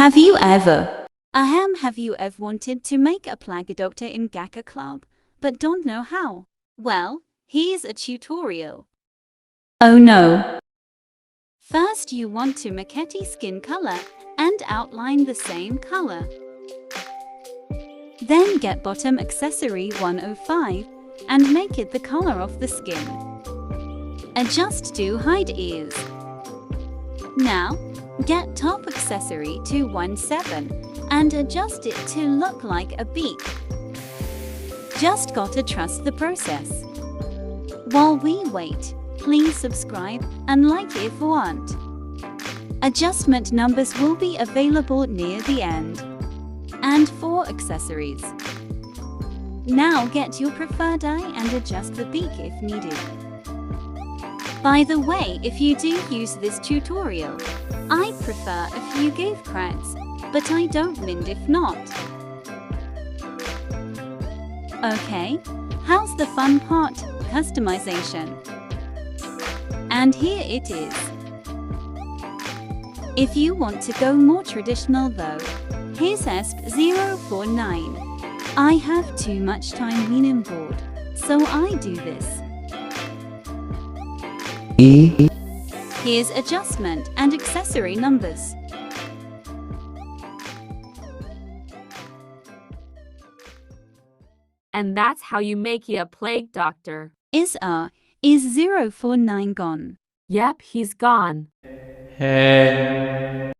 Have you ever wanted to make a plague doctor in Gacha Club, but don't know how? Well, here's a tutorial. Oh no. First you want to maquette skin color and outline the same color. Then get bottom accessory 105 and make it the color of the skin. Adjust to hide ears. Now, get top accessory 217 and adjust it to look like a beak. Just gotta trust the process. While we wait, please subscribe and like if you want. Adjustment numbers will be available near the end. And 4 accessories. Now get your preferred eye and adjust the beak if needed. By the way, if you do use this tutorial, I prefer if you gave cracks, but I don't mind if not. Okay, how's the fun part, customization? And here it is. If you want to go more traditional though, here's ESP049. I have too much time being bored, so I do this. Here's adjustment and accessory numbers. And that's how you make a plague doctor. Is 049 gone? Yep, he's gone. Hey.